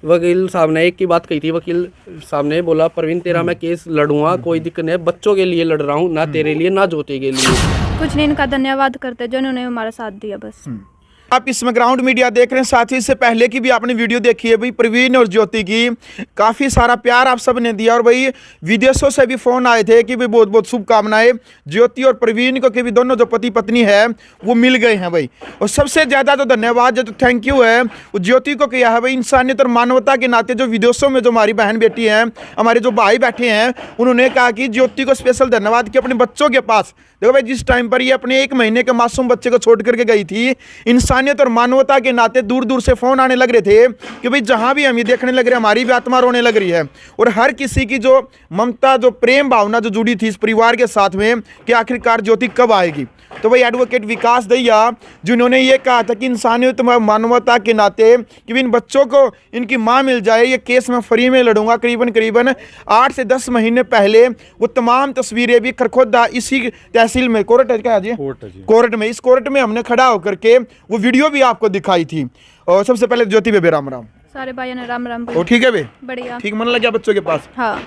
वकील साहब ने एक की बात कही थी। वकील साहब ने बोला प्रवीण तेरा मैं केस लड़ूंगा, कोई दिक्कत नहीं है, बच्चों के लिए लड़ रहा हूँ, ना तेरे लिए ना ज्योति के लिए। कुछ नहीं, इनका धन्यवाद करते जो इन्होंने हमारा साथ दिया बस। आप इसमें ग्राउंड मीडिया देख रहे हैं, साथ ही इससे पहले की भी आपने वीडियो देखी है भाई, प्रवीण और ज्योति की काफ़ी सारा प्यार आप सब ने दिया। और भाई विदेशों से भी फ़ोन आए थे कि भाई बहुत बहुत शुभकामनाएं ज्योति और प्रवीण को, कि भी दोनों जो पति पत्नी है वो मिल गए हैं भाई। और सबसे ज़्यादा जो धन्यवाद जो थैंक यू है वो ज्योति को किया है भाई। इंसानियत और मानवता के नाते जो विदेशों में जो हमारी बहन बेटी हैं, हमारे जो भाई बैठे हैं, उन्होंने कहा कि ज्योति को स्पेशल धन्यवाद कि अपने बच्चों के पास देखो भाई, जिस टाइम पर ये अपने 1 महीने के मासूम बच्चे को छोड़ करके गई थी, इंसानियत और मानवता के नाते दूर दूर से फ़ोन आने लग रहे थे कि भाई जहाँ भी हम ये देखने लग रहे हैं हमारी भी आत्मा रोने लग रही है। और हर किसी की जो ममता, जो प्रेम भावना जो जुड़ी थी इस परिवार के साथ में कि आखिरकार ज्योति कब आएगी। तो भाई एडवोकेट विकास दहिया जिन्होंने ये कहा था कि इंसानियत और मानवता के नाते कि इन बच्चों को इनकी माँ मिल जाए, ये केस मैं फ्री में लड़ूंगा। करीबन 8 से 10 महीने पहले वो तमाम तस्वीरें भी खरखोदा इसी तहसील में कोर्ट है क्या जी, कोर्ट में, इस कोर्ट में हमने खड़ा होकर के वो वीडियो भी आपको दिखाई थी। और सबसे पहले ज्योति बेबे राम राम। सारे भाइयों ने राम राम। ओ ठीक है बे, बढ़िया, ठीक मन लग गया बच्चों के पास। हाँ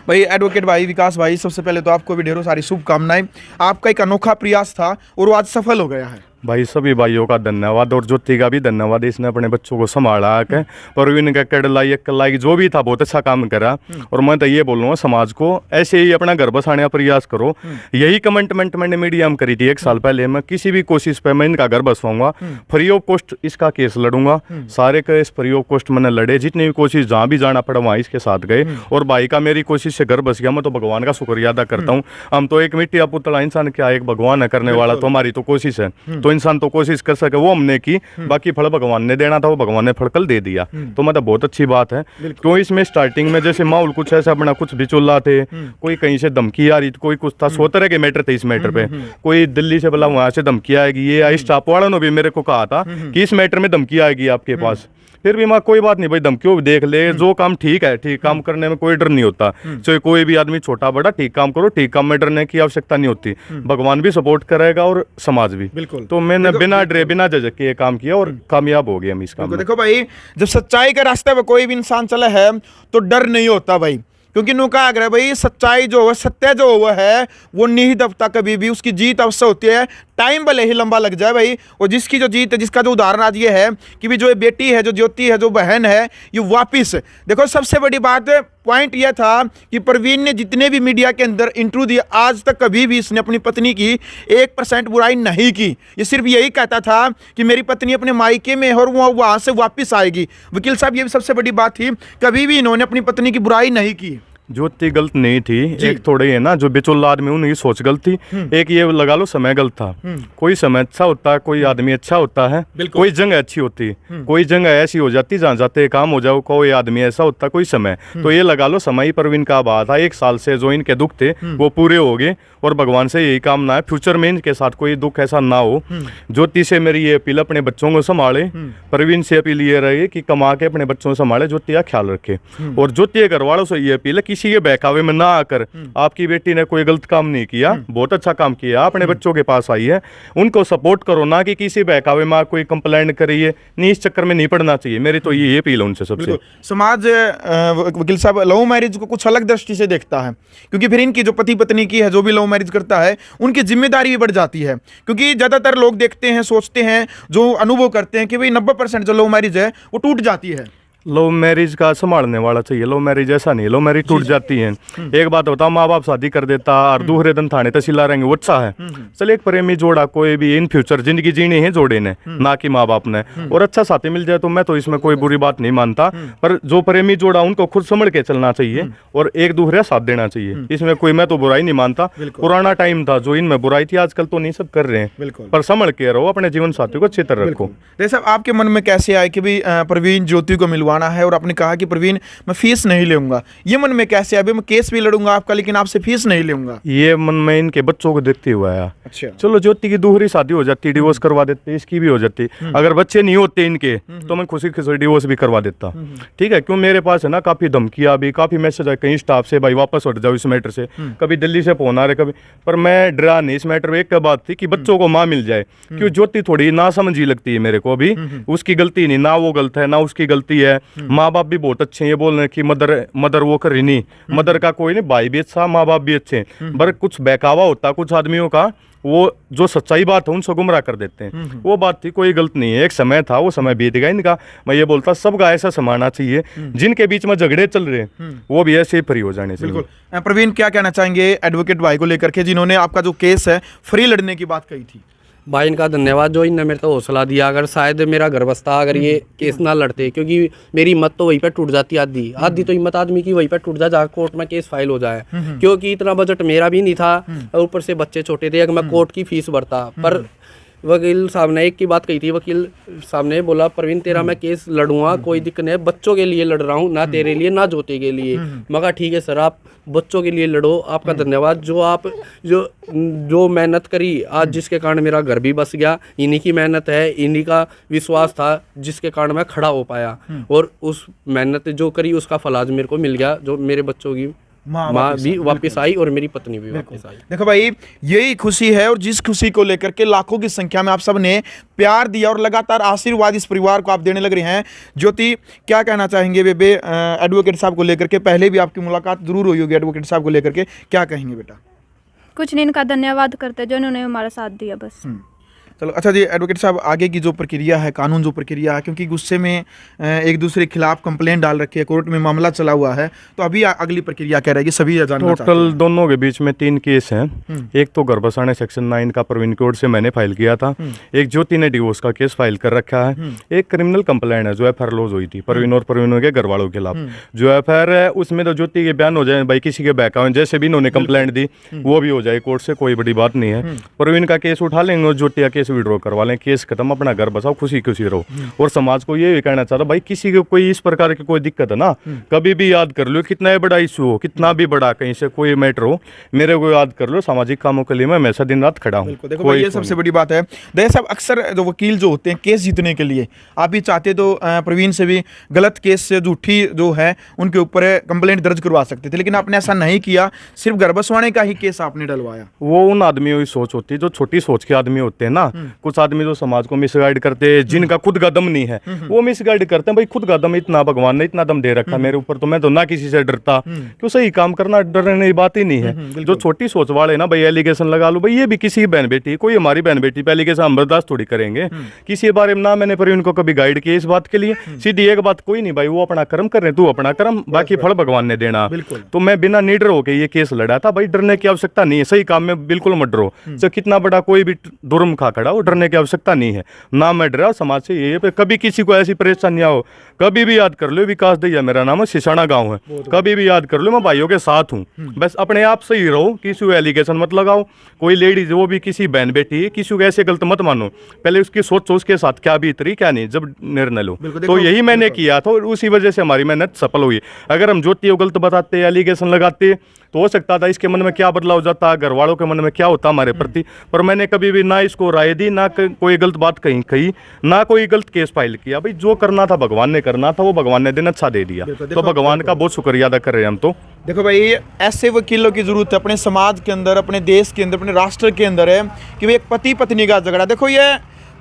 भाई एडवोकेट भाई विकास भाई, सबसे पहले तो आपको भी ढेरों सारी शुभकामनाएं। आपका एक अनोखा प्रयास था और वो आज सफल हो गया है। भाई सभी भाइयों का धन्यवाद और ज्योति का भी धन्यवाद, इसने अपने बच्चों को संभाला के। प्रवीण का कड़लाई जो भी था बहुत अच्छा काम करा। और मैं तो ये बोल रहा हूँ समाज को ऐसे ही अपना घर बसाने का प्रयास करो। यही कमेंटमेंट मैंने मीडिया में करी थी 1 साल पहले, मैं किसी भी कोशिश पे मैं इनका घर बसवाऊंगा, फ्री ऑफ कॉस्ट इसका केस लड़ूंगा। सारे केस फ्री ऑफ कॉस्ट मैंने लड़े, जितनी भी कोशिश जहाँ भी जाना पड़ा वहाँ इसके साथ गए। और भाई का मेरी कोशिश से घर बस गया, मैं तो भगवान का शुक्रिया अदा करता हूँ। हम तो एक मिट्टी पुतला इंसान क्या, एक भगवान है करने वाला, तो हमारी तो कोशिश है, तो इंसान तो कोशिश कर सके वो हमने की। बाकी फल भगवान ने देना था, वो भगवान ने फल कल दे दिया, तो मतलब बहुत अच्छी बात है। क्यों इसमें स्टार्टिंग में जैसे माहौल कुछ ऐसा अपना कुछ भी चुल्ला थे, कोई कहीं से धमकी आ रही थी, कोई कुछ था, 100 तरह के मैटर थे इस मैटर पे। कोई दिल्ली से बोला वहां से धमकी आएगी, ये स्टाफ वालों ने भी मेरे को कहा था कि इस मैटर में धमकी आएगी आपके पास। फिर भी माँ कोई बात नहीं भाई, धमकियों देख ले, जो काम ठीक है, ठीक काम करने में कोई डर नहीं होता। चाहे कोई भी आदमी छोटा बड़ा, ठीक काम करो, ठीक काम में डरने की आवश्यकता नहीं होती। भगवान भी सपोर्ट करेगा और समाज भी। बिल्कुल। तो मैंने बिना डरे बिना झिझक के ये काम किया और कामयाब हो गए हम इस काम में। देखो भाई, जब सच्चाई के रास्ते पर कोई भी इंसान चला है तो डर नहीं होता भाई, क्योंकि नुका अगर भाई सच्चाई जो है, सत्य जो हुआ है वो नहीं दबता कभी भी, उसकी जीत अवश्य होती है, टाइम भले ही लंबा लग जाए भाई। और जिसकी जो जीत है, जिसका जो उदाहरण आज ये है कि भी जो ये बेटी है, जो ज्योति है, जो बहन है, ये वापिस देखो। सबसे बड़ी बात पॉइंट यह था कि प्रवीण ने जितने भी मीडिया के अंदर इंटरव्यू दिया, आज तक कभी भी इसने अपनी पत्नी की 1% बुराई नहीं की। ये सिर्फ यही कहता था कि मेरी पत्नी अपने मायके में है और वो वहाँ से वापस आएगी। वकील साहब, ये भी सबसे बड़ी बात थी, कभी भी इन्होंने अपनी पत्नी की बुराई नहीं की। ज्योति गलत नहीं थी, एक थोड़े है ना जो बेचोला आदमी उनकी सोच गलत थी, एक ये लगा लो समय गलत था। कोई समय अच्छा होता है, कोई आदमी अच्छा होता है, कोई जगह अच्छी होती है, कोई जगह ऐसी हो जाती जहाँ जाते काम हो जाओ, कोई आदमी ऐसा होता, कोई समय। तो ये लगा लो समय ही प्रवीण का बात था। 1 साल से जो इनके दुख थे वो पूरे हो गए और भगवान से यही कामना है फ्यूचर में इनके साथ कोई दुख ऐसा ना हो। ज्योति से मेरी ये अपील, अपने बच्चों को संभाले। प्रवीण से अपील ये रही कि कमा के अपने बच्चों को संभाले, ज्योति का ख्याल रखे। और ज्योति के घर वालों से ये अपील है किसी के बहकावे में ना आकर, आपकी बेटी ने कोई गलत काम नहीं किया, बहुत अच्छा काम किया, अपने बच्चों के पास आई है, उनको सपोर्ट करो, ना कि किसी बहकावे में कोई कंप्लेंट करिए, नहीं इस चक्कर में नहीं पड़ना चाहिए। मेरी तो ये अपील है उनसे सबसे। समाज वकील साहब लव मैरिज को कुछ अलग दृष्टि से देखता है, क्योंकि फिर इनकी जो पति पत्नी की है, जो भी लव मैरिज करता है, उनकी जिम्मेदारी भी बढ़ जाती है। क्योंकि ज्यादातर लोग देखते हैं, सोचते हैं, जो अनुभव करते हैं कि भाई 90% जो लव मैरिज है वो टूट जाती है। लव मैरिज का संभालने वाला चाहिए, लव मैरिज ऐसा नहीं, लव मैरिज टूट जाती है। एक बात बताओ, माँ बाप शादी कर देता और दूसरे दिन थाने तहसीलदार रहेंगे, वो अच्छा है? चल एक प्रेमी जोड़ा कोई भी इन फ्यूचर जिंदगी जीनी है जोड़े ने, ना कि माँ बाप ने, और अच्छा साथी मिल जाए तो मैं तो इसमें कोई बुरी बात नहीं मानता। पर जो प्रेमी जोड़ा उनको खुद संभल के चलना चाहिए और एक दूसरे साथ देना चाहिए, इसमें कोई मैं तो बुराई नहीं मानता। पुराना टाइम था जो इनमें बुराई थी, आजकल तो नहीं सब कर रहे हैं, पर संभल के रहो, अपने जीवन साथी को अच्छी तरह रखो। जैसे आपके मन में कैसे आए कि भाई प्रवीण ज्योति को मिलवा है और आपने कहा कि प्रवीण मैं फीस नहीं लूंगा, ये मन में कैसे अभी मैं केस भी लड़ूंगा आपका, लेकिन आपसे फीस नहीं लूंगा? ये मन में इनके बच्चों को देखते हुआ है। अच्छा, चलो ज्योति की दूसरी शादी हो जाती, डिवोर्स करवा देते, इसकी भी हो जाती। अगर बच्चे नहीं होते इनके तो मैं खुशी खुशी डिवोर्स भी करवा देता। ठीक है, क्यों मेरे पास है ना काफी धमकियां भी, काफी मैसेज है कहीं स्टाफ से, भाई वापस हट जाओ इस मैटर से, कभी दिल्ली से फोन आ रहे कभी, पर मैं डरा नहीं इस मैटर में। एक बात थी कि बच्चों को माँ मिल जाए, क्यों ज्योति थोड़ी ना समझी लगती है मेरे को अभी, उसकी गलती नहीं, ना वो गलत है ना उसकी गलती है, माँ बाप भी बहुत अच्छे हैं, ये बोल रहे हैं कि मदर वो कर रही नहीं, मदर का कोई नहीं, भाई भी अच्छा, माँ बाप भी अच्छे हैं, पर कुछ बहकावा होता कुछ आदमियों का, वो जो सच्चाई बात है उनसे गुमराह कर देते हैं। वो बात थी, कोई गलत नहीं है, एक समय था, वो समय बीत गया इनका। मैं ये बोलता सबका ऐसा समाना चाहिए, जिनके बीच में झगड़े चल रहे हैं वो भी ऐसे ही फ्री हो जाने चाहिए। बिल्कुल। प्रवीण, क्या कहना चाहेंगे एडवोकेट भाई को लेकर के, जिन्होंने आपका जो केस है फ्री लड़ने की बात कही थी? भाई इनका धन्यवाद जो इनने मेरे को हौसला दिया। अगर शायद मेरा घर बसता अगर ये केस ना लड़ते, क्योंकि मेरी हिम्मत तो वहीं पे टूट जाती, आधी तो हिम्मत आदमी की वहीं पे टूट जाए जहाँ कोर्ट में केस फाइल हो जाए, क्योंकि इतना बजट मेरा भी नहीं था और ऊपर से बच्चे छोटे थे, अगर मैं कोर्ट की फीस भरता। पर वकील साहब ने एक की बात कही थी, वकील साहब ने बोला प्रवीण तेरा मैं केस लड़ूंगा, कोई दिक्कत नहीं, बच्चों के लिए लड़ रहा हूँ, ना तेरे लिए ना ज्योति के लिए। मैं कहा ठीक है सर, आप बच्चों के लिए लड़ो, आपका धन्यवाद। जो आप जो मेहनत करी आज, जिसके कारण मेरा घर भी बस गया, इन्हीं की मेहनत है, इन्हीं का विश्वास था जिसके कारण मैं खड़ा हो पाया, और उस मेहनत जो करी उसका फल आज मेरे को मिल गया, जो मेरे बच्चों की माँ भी वापस आई और मेरी पत्नी भी वापस आई। देखो भाई, यही खुशी है, और जिस खुशी को लेकर के लाखों की संख्या में आप सब ने प्यार दिया और लगातार आशीर्वाद इस परिवार को आप देने लग रहे हैं। ज्योति, क्या कहना चाहेंगे बेबे एडवोकेट साहब को लेकर के? पहले भी आपकी मुलाकात जरूर हुई होगी एडवोकेट साहब को लेकर के, क्या कहेंगे बेटा? कुछ नहीं, इनका धन्यवाद करते जो इन्होंने हमारा साथ दिया बस। चलो, अच्छा जी एडवोकेट साहब, आगे की जो प्रक्रिया है, कानून जो प्रक्रिया है, क्योंकि गुस्से में एक दूसरे के खिलाफ कंप्लेंट डाल रखी है, कोर्ट में मामला चला हुआ है, तो अभी अगली प्रक्रिया क्या रहेगी, सभी जानना चाहते हैं। टोटल दोनों के बीच में 3 केस हैं। एक तो घर बसाने सेक्शन 9 का प्रवीण कोर्ट से मैंने फाइल किया था, एक ज्योति ने डिवोर्स का केस फाइल कर रखा है, एक क्रिमिनल कंप्लेंट है जो एफआईआर लॉज हुई थी प्रवीण और प्रवीण के घर वालों के खिलाफ। जो एफआईआर है उसमें तो ज्योति के बयान हो जाए, भाई किसी के बहकावे जैसे भी इन्होंने कंप्लेंट दी वो भी हो जाए कोर्ट से, कोई बड़ी बात नहीं है। प्रवीण का केस उठा लेंगे और ज्योति का केस विड्रॉ करवा लें, केस खत्म, अपना घर बसाओ, खुशी खुशी रहो। और समाज को ये भी कहना चाहता भाई, किसी को कोई इस प्रकार की कोई दिक्कत है ना, कभी भी याद कर लो, कितना बड़ा इशू हो, कितना भी बड़ा कहीं से कोई मैटर हो, मेरे को याद कर लो, सामाजिक कामों के लिए मैं हमेशा दिन रात खड़ा हूँ। देखो भाई, ये सबसे बड़ी बात है। दया साहब, अक्सर जो वकील जो होते हैं केस जीतने के लिए, आप भी चाहते तो प्रवीण से भी गलत केस से झूठी जो है उनके ऊपर कंप्लेंट दर्ज करवा सकते थे, लेकिन आपने ऐसा नहीं किया, सिर्फ घर बसवाने का ही केस आपने डलवाया। वो उन आदमियों की सोच होती है जो छोटी सोच के आदमी होते हैं ना। कुछ आदमी जो समाज को मिसगाइड करते हैं, जिनका खुद का दम नहीं है, वो मिसगाइड करते हैं। भाई खुद का दम इतना भगवान ने इतना दम दे रखा मेरे ऊपर, तो मैं तो ना किसी से डरता, क्यों, सही काम करना डरने की बात ही नहीं है। जो छोटी सोच वाले ना भाई एलिगेशन लगा लो, भाई ये भी किसी की बहन बेटी, कोई हमारी बहन बेटी पे एलिगेशन हम बर्दाश्त थोड़ी करेंगे। किसी बारे में ना मैंने प्रवीण को कभी गाइड किया इस बात के लिए, सीधी एक बात, कोई नहीं भाई, वो अपना कर्म कर रहे हैं, तू अपना कर्म, बाकी फल भगवान ने देना। तो मैं बिना निडर होकर ये केस लड़ा था। भाई डरने की आवश्यकता नहीं है, सही काम में बिल्कुल मत डरो, चाहे कितना बड़ा कोई भी जुर्म खा खड़ा हो, डरने की आवश्यकता नहीं है ना। मैं डरा समाज से, ये पे कभी किसी को ऐसी परेशानियां हो, कभी भी याद कर लो, विकास दैया मेरा नाम है, सिसाना गांव है, कभी भी याद कर लो, मैं भाइयों के साथ हूँ। बस अपने आप से ही रहो, किसी को एलिगेशन मत लगाओ। कोई लेडीज वो भी किसी बहन बेटी है, किसी को ऐसे गलत मत मानो, पहले उसकी सोचो उसके साथ क्या बीतरी क्या नहीं, जब निर्णय लो। तो यही मैंने किया था और उसी वजह से हमारी मेहनत सफल हुई। अगर हम ज्योति को गलत बताते, एलिगेशन लगाते, तो हो सकता था इसके मन में क्या बदलाव जाता, घर वालों के मन में क्या होता हमारे प्रति। पर मैंने कभी भी ना इसको राय दी, ना कोई गलत बात कही, ना कोई गलत केस फाइल किया। भाई जो करना था भगवान ने करना था, वो भगवान ने दिन अच्छा दे दिया, तो भगवान का बहुत शुक्रिया अदा कर रहे हैं हम। तो देखो भाई, ऐसे वकीलों की जरूरत है अपने समाज के अंदर, अपने देश के अंदर, अपने राष्ट्र के अंदर है, कि भाई एक पति पत्नी का झगड़ा, देखो ये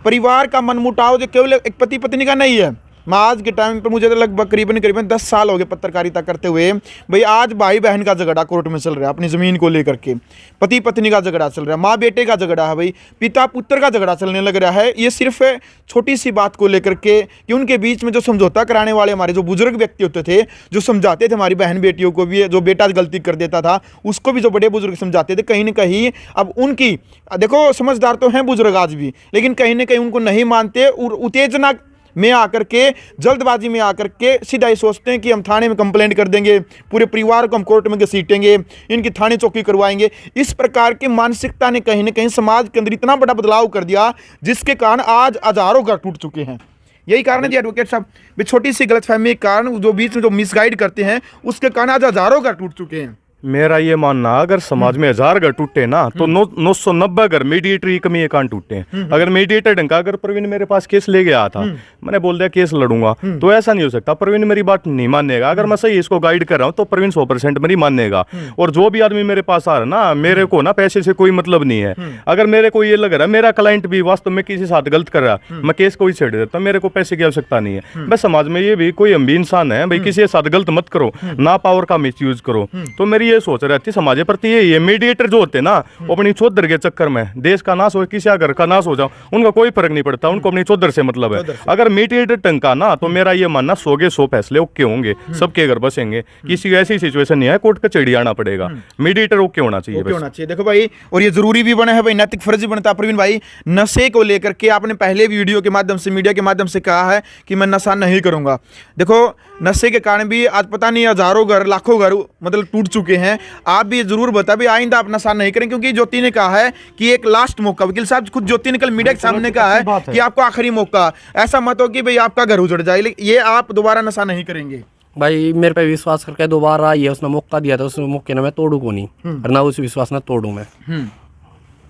परिवार का मनमुटाव जो केवल एक पति पत्नी का नहीं है। मैं आज के टाइम पर, मुझे तो लगभग करीबन 10 साल हो गए पत्रकारिता करते हुए, भाई आज भाई बहन का झगड़ा कोर्ट में चल रहा है, अपनी ज़मीन को लेकर के पति पत्नी का झगड़ा चल रहा है, माँ बेटे का झगड़ा है, भाई पिता पुत्र का झगड़ा चलने लग रहा है। ये सिर्फ छोटी सी बात को लेकर के कि उनके बीच में जो समझौता कराने वाले हमारे जो बुजुर्ग व्यक्ति होते थे, जो समझाते थे हमारी बहन बेटियों को भी, जो बेटा गलती कर देता था उसको भी जो बड़े बुजुर्ग समझाते थे, कहीं ना कहीं अब उनकी, देखो समझदार तो हैं बुजुर्ग आज भी, लेकिन कहीं ना कहीं उनको नहीं मानते और उत्तेजना में आकर के, जल्दबाजी में आकर के सीधा ही सोचते हैं कि हम थाने में कंप्लेंट कर देंगे, पूरे परिवार को हम कोर्ट में घसीटेंगे, इनकी थाने चौकी करवाएंगे। इस प्रकार की मानसिकता ने कहीं ना कहीं समाज के अंदर इतना बड़ा बदलाव कर दिया, जिसके कारण आज हजारों घर टूट चुके हैं। यही कारण है जी एडवोकेट साहब, भी छोटी सी गलतफहमी के कारण, जो बीच में जो मिसगाइड करते हैं, उसके कारण आज हजारों घर टूट चुके हैं। मेरा ये मानना, अगर समाज में 1000 घर टूटे ना तो 990 घर मीडिएटर की कमी कारण टूटे हैं। अगर मीडिएटर ढंग का, अगर प्रवीण मेरे पास केस ले गया था, मैंने बोल दिया केस लड़ूंगा, तो ऐसा नहीं हो सकता। प्रवीण मेरी बात नहीं मानेगा। अगर मैं सही इसको गाइड कर रहा हूँ तो प्रवीण 100% मेरी मानेगा। और जो भी आदमी मेरे पास आ रहा है ना, मेरे को ना पैसे से कोई मतलब नहीं है। अगर मेरे को ये लग रहा है मेरा क्लाइंट भी वास्तव में किसी साथ गलत कर रहा है, मैं केस को ही छेड़ देता हूं, मेरे को पैसे की आवश्यकता नहीं है। बस समाज में ये भी कोई हम भी इंसान है भाई, किसी के साथ गलत मत करो, ना पावर का मिस यूज करो। तो मेरी ये सोच रहती समाज प्रति ये मीडिएटर जो होते हैं ना, वो अपनी चौधर के चक्कर में देश का नाश हो, किसी घर का नाश हो जाओ, उनका कोई फर्क नहीं पड़ता, उनको अपनी चौधर से मतलब है। अगर मीडिएटर टंका ना, तो मेरा ये मानना 100 के 100 फैसले ओके होंगे, सबके घर बसेंगे, किसी की ऐसी सिचुएशन नहीं है कोर्ट कचहरी आना पड़ेगा। मीडिएटर ओके होना चाहिए, ओके होना चाहिए। देखो भाई, और ये जरूरी भी बना है भाई, नैतिक फर्ज बनता है। प्रवीण भाई, नशे को लेकर के आपने पहले भी वीडियो के माध्यम से, मीडिया के माध्यम से कहा है कि मैं नशा नहीं करूंगा। देखो, नशे के कारण भी आज पता नहीं हजारों घर, लाखों घर मतलब टूट चुके हैं। आप भी जरूर बता भी आइंदा आप नशा नहीं करें, क्योंकि ज्योति ने कहा है कि एक लास्ट मौका, वकील साहब खुद ज्योति ने कल मीडिया के सामने कहा है कि आपको आखिरी मौका, ऐसा मत हो कि भाई आपका घर उजड़ जाए, ये आप दोबारा नशा नहीं करेंगे। भाई मेरे पे विश्वास करके दोबारा ये उसने मौका दिया था, उस मौके ने मैं तोड़ू को नहीं, वरना उस विश्वास ना तोड़ू मैं।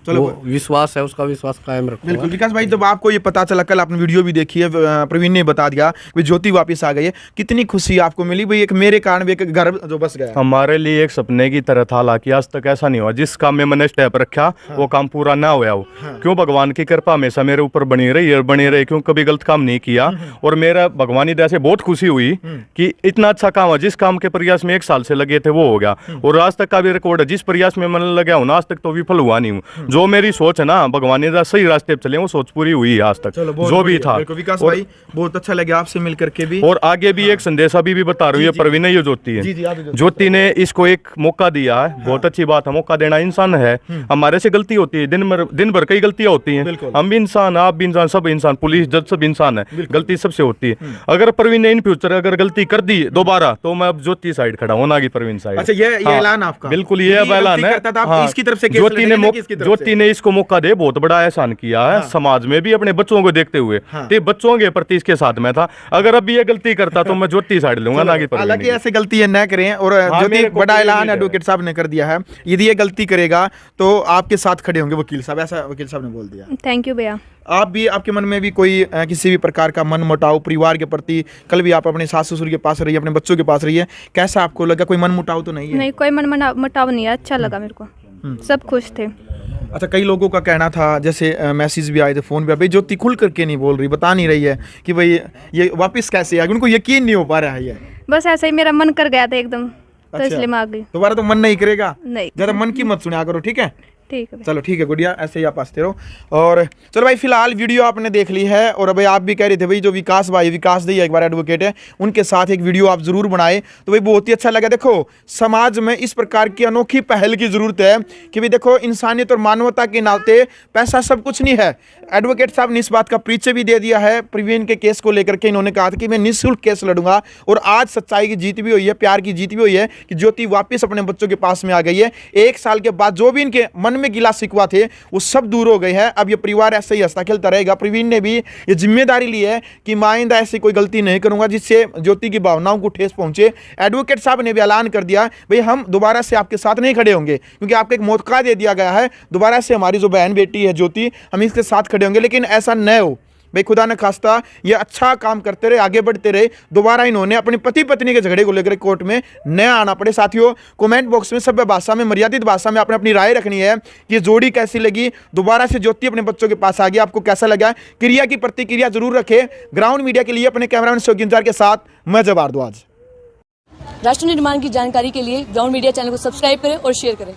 चलो, वो विश्वास है, उसका विश्वास कायम रखो। बिल्कुल। विकास भाई, जब आपको ये पता चला, कल आपने वीडियो भी देखी है, प्रवीण ने बता दिया कि ज्योति वापस आ गई है, कितनी खुशी आपको मिली भाई? एक मेरे कारण भी एक घर जो बस गया। हमारे लिए एक सपने की तरह था, हालांकि आज तक ऐसा नहीं हुआ। जिस काम में मैंने स्टेप रखा वो काम पूरा ना हुआ हो, क्यों? भगवान की कृपा हमेशा मेरे ऊपर बनी रही और बनी रही, क्यों कभी गलत काम नहीं किया। और मेरा भगवान की दया से बहुत खुशी हुई कि इतना अच्छा काम है, जिस काम के प्रयास में 1 साल से लगे थे वो हो गया। और आज तक का भी रिकॉर्ड है, जिस प्रयास में मैं लगा हूँ ना, आज तक तो विफल हुआ नहीं हूँ। जो मेरी सोच है ना, भगवान ने सही रास्ते पे चले, वो सोच पूरी हुई है आज तक जो भी था। विकास भाई, बहुत अच्छा लगा आपसे मिल करके भी। और आगे भी एक संदेश अभी भी बता रही है प्रवीण, ये ज्योति है, ज्योति ने इसको एक मौका दिया है। बहुत अच्छी बात है, मौका देना। इंसान है, हमारे से गलती होती है, दिन भर कई गलतियां होती हैं। हम भी इंसान, आप भी इंसान, सब इंसान, पुलिस जज सब इंसान है, गलती सबसे होती है। अगर प्रवीण ने इन फ्यूचर अगर गलती कर दी दोबारा, तो मैं अब ज्योति साइड खड़ा हूं, ना कि प्रवीण साइड। अच्छा, ये ऐलान आपका? बिल्कुल, ये ऐलान है। ज्योति ने इसको मौका दे बहुत बड़ा एहसान किया है समाज में भी, अपने बच्चों को देखते हुए। तो बच्चों के प्रति इसके साथ में था। अगर अब ये गलती करता तो मैं ज्योति साइड लूंगा, ना कि प्रवीण। हालांकि ऐसे गलती न करें, और ज्योति बड़ा ऐलान एडवोकेट साहब ने कर दिया है, यदि ये गलती करेगा तो आपके साथ खड़े होंगे वकील साहब, ऐसा वकील साहब ने बोल दिया। थैंक यू भैया। आप भी, आपके मन में भी कोई किसी भी प्रकार का मन मुटाव परिवार के प्रति, कल भी आप अपने सास ससुर के पास रहिए, अपने बच्चों के पास रहिए, कैसा आपको लगा? कोई मन मुटाव तो नहीं है? नहीं, कोई मन मुटाव नहीं है, अच्छा लगा मेरे को, सब खुश थे। अच्छा, कई लोगों का कहना था, जैसे मैसेज भी आए थे फोन पे, भाई ज्योति खुल करके नहीं बोल रही, बता नहीं रही है कि भाई ये वापस कैसे आ गई, उनको यकीन नहीं हो पा रहा है। ये बस ऐसे ही मेरा मन कर गया था एकदम, तो इसलिए मैं आ गई। दोबारा तो मन नहीं करेगा? नहीं, ज्यादा मन की मत सुना करो, ठीक है? ठीक है। चलो ठीक है गुड़िया, ऐसे ही आप हंसते रहो। और चलो भाई, फिलहाल वीडियो आपने देख ली है। और भाई आप भी कह रहे थे भाई, जो विकास भाई, विकास दी एक बार एडवोकेट है, उनके साथ एक वीडियो आप जरूर बनाए, तो भाई बहुत ही अच्छा लगा। देखो, समाज में इस प्रकार की अनोखी पहल की जरूरत है कि भाई देखो, इंसानियत और मानवता के नाते पैसा सब कुछ नहीं है। एडवोकेट साहब ने इस बात का परिचय भी दे दिया है। प्रवीण के केस को लेकर के इन्होंने कहा था कि मैं निःशुल्क केस लड़ूंगा, और आज सच्चाई की जीत भी हुई है, प्यार की जीत भी हुई है कि ज्योति वापस अपने बच्चों के पास में आ गई है। 1 साल के बाद जो भी इनके मन में गिला शिकवा थे वो सब दूर हो गए हैं। अब ये परिवार ऐसे ही हंसता खेलता रहेगा। प्रवीण ने भी ये जिम्मेदारी ली है कि मैं आइंदा ऐसी कोई गलती नहीं करूंगा जिससे ज्योति की भावनाओं को ठेस पहुंचे। एडवोकेट साहब ने भी ऐलान कर दिया, भाई हम दोबारा से आपके साथ नहीं खड़े होंगे, क्योंकि आपको एक मौका दे दिया गया है। दोबारा से हमारी जो बहन बेटी है ज्योति, हम इसके साथ खड़े होंगे, लेकिन ऐसा न हो भाई, खुदा न खास्ता ये अच्छा काम करते रहे, आगे बढ़ते रहे, दोबारा इन्होंने अपने पति पत्नी के झगड़े को लेकर कोर्ट में न आना पड़े। साथियों, कमेंट बॉक्स में सभ्य भाषा में, मर्यादित भाषा में आपने अपनी राय रखनी है कि ये जोड़ी कैसी लगी। दोबारा से ज्योति अपने बच्चों के पास आ गई, आपको कैसा लगा? क्रिया की प्रतिक्रिया जरूर रखें। ग्राउंड मीडिया के लिए अपने कैमरामैन शौकीन के साथ मैं जब भारद्वाज। राष्ट्र निर्माण की जानकारी के लिए ग्राउंड मीडिया चैनल को सब्सक्राइब करें और शेयर करें।